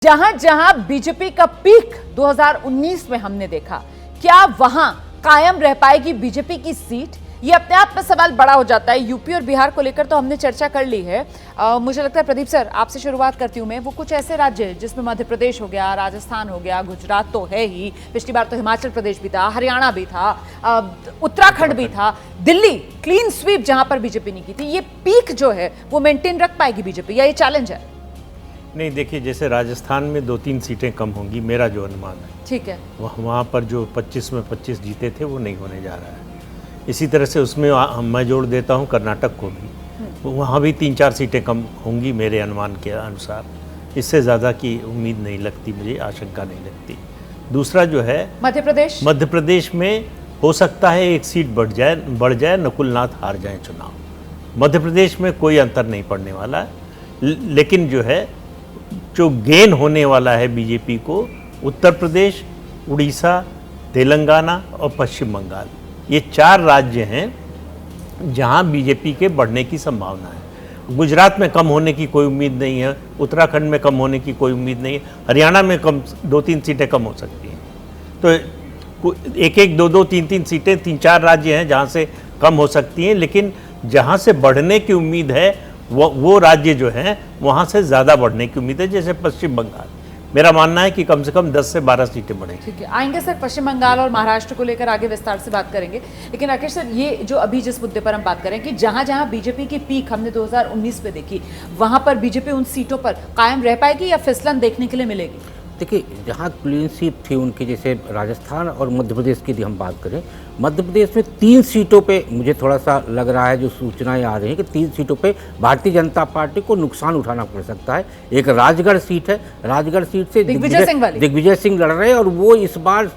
जहां जहां बीजेपी का पीक 2019 में हमने देखा, क्या वहां कायम रह पाएगी बीजेपी की सीट? ये अपने आप में सवाल बड़ा हो जाता है। यूपी और बिहार को लेकर तो हमने चर्चा कर ली है। मुझे लगता है प्रदीप सर, आपसे शुरुआत करती हूं मैं। वो कुछ ऐसे राज्य हैं जिसमें मध्य प्रदेश हो गया, राजस्थान हो गया, गुजरात तो है ही, पिछली बार तो हिमाचल प्रदेश भी था, हरियाणा भी था, उत्तराखंड भी था, दिल्ली क्लीन स्वीप जहां पर बीजेपी ने की थी। ये पीक जो है वो मेंटेन रख पाएगी बीजेपी या ये चैलेंज है? नहीं, देखिए, जैसे राजस्थान में 2-3 सीटें कम होंगी, मेरा जो अनुमान है। ठीक है। वहाँ पर जो 25 में 25 जीते थे वो नहीं होने जा रहा है। इसी तरह से उसमें मैं जोड़ देता हूँ कर्नाटक को भी। वहाँ भी 3-4 सीटें कम होंगी मेरे अनुमान के अनुसार। इससे ज़्यादा की उम्मीद नहीं लगती, मुझे आशंका नहीं लगती। दूसरा जो है मध्य प्रदेश में हो सकता है 1 सीट बढ़ जाए, नकुल नाथ हार जाए चुनाव। मध्य प्रदेश में कोई अंतर नहीं पड़ने वाला है, लेकिन जो गेन होने वाला है बीजेपी को, उत्तर प्रदेश, उड़ीसा, तेलंगाना और पश्चिम बंगाल, ये 4 राज्य हैं जहां बीजेपी के बढ़ने की संभावना है। गुजरात में कम होने की कोई उम्मीद नहीं है, उत्तराखंड में कम होने की कोई उम्मीद नहीं है, हरियाणा में 2-3 सीटें कम हो सकती हैं। तो 1-1, 2-2, 3-3 सीटें 3-4 राज्य हैं जहां से कम हो सकती हैं, लेकिन जहां से बढ़ने की उम्मीद है वो राज्य जो हैं वहाँ से ज़्यादा बढ़ने की उम्मीद है। जैसे पश्चिम बंगाल, मेरा मानना है कि कम से कम 10 से 12 सीटें बढ़ेंगी। ठीक है, आएंगे सर पश्चिम बंगाल और महाराष्ट्र को लेकर आगे विस्तार से बात करेंगे। लेकिन राकेश सर, ये जो अभी जिस मुद्दे पर हम बात करें कि जहां जहां बीजेपी की पीक हमने 2019 में देखी, वहां पर बीजेपी उन सीटों पर कायम रह पाएगी या फिसलन देखने के लिए मिलेगी? देखिए, जहाँ क्लीन स्वीप थी उनकी, जैसे राजस्थान और मध्य प्रदेश की यदि हम बात करें, मध्य प्रदेश में 3 सीटों पे मुझे थोड़ा सा लग रहा है, जो सूचनाएं आ रही हैं कि 3 सीटों पे भारतीय जनता पार्टी को नुकसान उठाना पड़ सकता है। एक राजगढ़ सीट है, राजगढ़ सीट से दिग्विजय सिंह लड़ रहे हैं और वो इस बार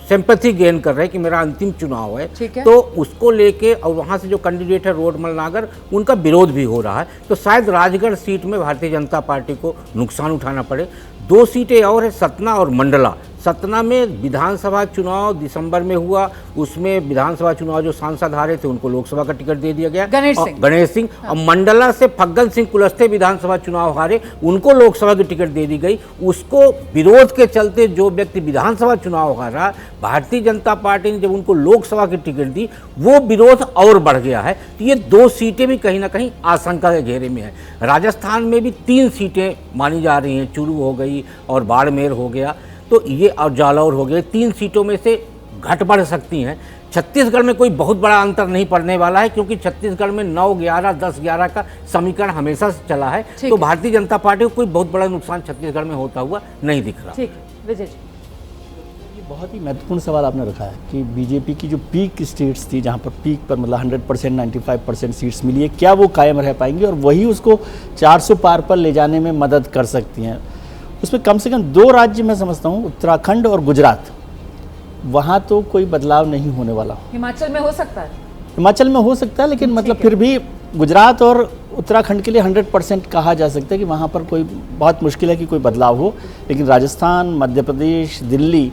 सिंपैथी गेन कर रहे हैं कि मेरा अंतिम चुनाव है, तो उसको लेके, और वहाँ से जो कैंडिडेट है रोडमल नागर, उनका विरोध भी हो रहा है। तो शायद राजगढ़ सीट में भारतीय जनता पार्टी को नुकसान उठाना पड़े। 2 सीटें और है, सतना और मंडला। सतना में विधानसभा चुनाव दिसंबर में हुआ, उसमें विधानसभा चुनाव जो सांसद हारे थे उनको लोकसभा का टिकट दे दिया गया, गणेश सिंह। और मंडला से फग्गन सिंह कुलस्ते विधानसभा चुनाव हारे, उनको लोकसभा की टिकट दे दी गई। उसको विरोध के चलते जो व्यक्ति विधानसभा चुनाव हारा, भारतीय जनता पार्टी ने जब उनको लोकसभा की टिकट दी, वो विरोध और बढ़ गया है। तो ये 2 सीटें भी कहीं ना कहीं आशंका के घेरे में है। राजस्थान में भी 3 सीटें मानी जा रही हैं, चुरू हो गई और बाड़मेर हो गया, तो ये और जालौर हो गए। 3 सीटों में से घट बढ़ सकती हैं। छत्तीसगढ़ में कोई बहुत बड़ा अंतर नहीं पड़ने वाला है, क्योंकि छत्तीसगढ़ में 9-11, 10-11 का समीकरण हमेशा से चला है। तो भारतीय जनता पार्टी को कोई बहुत बड़ा नुकसान छत्तीसगढ़ में होता हुआ नहीं दिख रहा। ठीक, विजय जी, ये बहुत ही महत्वपूर्ण सवाल आपने रखा है कि बीजेपी की जो पीक स्टेट्स थी, जहाँ पर पीक पर मतलब 100%, 95% सीट्स मिली है, क्या वो कायम रह पाएंगी और वही उसको 400 पार पर ले जाने में मदद कर सकती हैं? उसमें कम से कम 2 राज्य मैं समझता हूँ, उत्तराखंड और गुजरात, वहाँ तो कोई बदलाव नहीं होने वाला। हिमाचल में हो सकता है, हिमाचल में हो सकता है, लेकिन मतलब फिर भी गुजरात और उत्तराखंड के लिए 100% कहा जा सकता है कि वहाँ पर कोई बहुत मुश्किल है कि कोई बदलाव हो। लेकिन राजस्थान, मध्य प्रदेश, दिल्ली,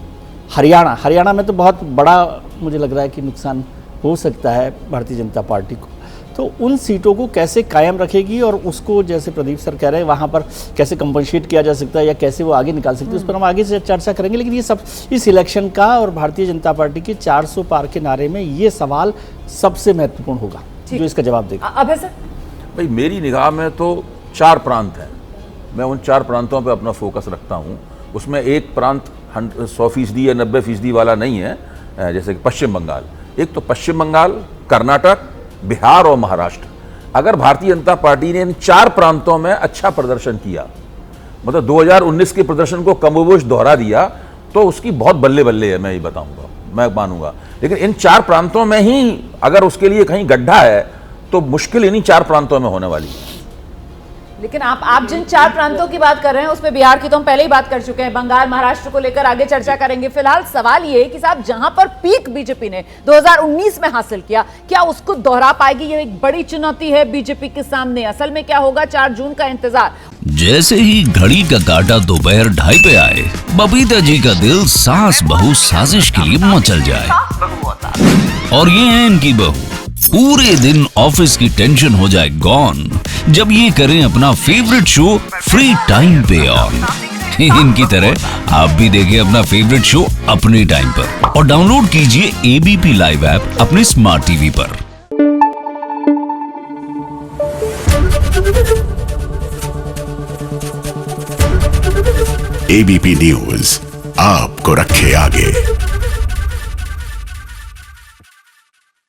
हरियाणा में तो बहुत बड़ा मुझे लग रहा है कि नुकसान हो सकता है भारतीय जनता पार्टी को। तो उन सीटों को कैसे कायम रखेगी और उसको, जैसे प्रदीप सर कह रहे हैं, वहाँ पर कैसे कंपनसेट किया जा सकता है या कैसे वो आगे निकाल सकते हैं, उस पर हम आगे से चर्चा करेंगे। लेकिन ये सब इस इलेक्शन का और भारतीय जनता पार्टी के 400 पार के नारे में ये सवाल सबसे महत्वपूर्ण होगा जो इसका जवाब देगा। अब सर भाई, मेरी निगाह में तो 4 प्रांत हैं। मैं उन 4 प्रांतों पर अपना फोकस रखता हूँ। उसमें एक प्रांत 100% या 90% वाला नहीं है, जैसे कि पश्चिम बंगाल। एक तो पश्चिम बंगाल, कर्नाटक, बिहार और महाराष्ट्र। अगर भारतीय जनता पार्टी ने इन 4 प्रांतों में अच्छा प्रदर्शन किया, मतलब 2019 के प्रदर्शन को कमोबेश दोहरा दिया, तो उसकी बहुत बल्ले बल्ले है, मैं ये बताऊंगा, मैं मानूंगा। लेकिन इन 4 प्रांतों में ही अगर उसके लिए कहीं गड्ढा है, तो मुश्किल इन्हीं 4 प्रांतों में होने वाली है। लेकिन आप जिन 4 प्रांतों की बात कर रहे हैं, उसमें बिहार की तो हम पहले ही बात कर चुके हैं, बंगाल, महाराष्ट्र को लेकर आगे चर्चा करेंगे। फिलहाल सवाल ये है कि साहब, जहां पर पीक बीजेपी ने 2019 में हासिल किया, क्या उसको दोहरा पाएगी? ये एक बड़ी चुनौती है बीजेपी के सामने। असल में क्या होगा, 4 जून का इंतजार। जैसे ही घड़ी का काटा दोपहर 2:30 पे आए, बबीता जी का दिल सास बहू साजिश के लिए मचल जाए। और ये है इनकी बहू, पूरे दिन ऑफिस की टेंशन हो जाए गॉन जब ये करें अपना फेवरेट शो फ्री टाइम पे ऑन। इनकी तरह आप भी देखिए अपना फेवरेट शो अपने टाइम पर और डाउनलोड कीजिए एबीपी लाइव ऐप अपने स्मार्ट टीवी पर। एबीपी न्यूज आपको रखे आगे।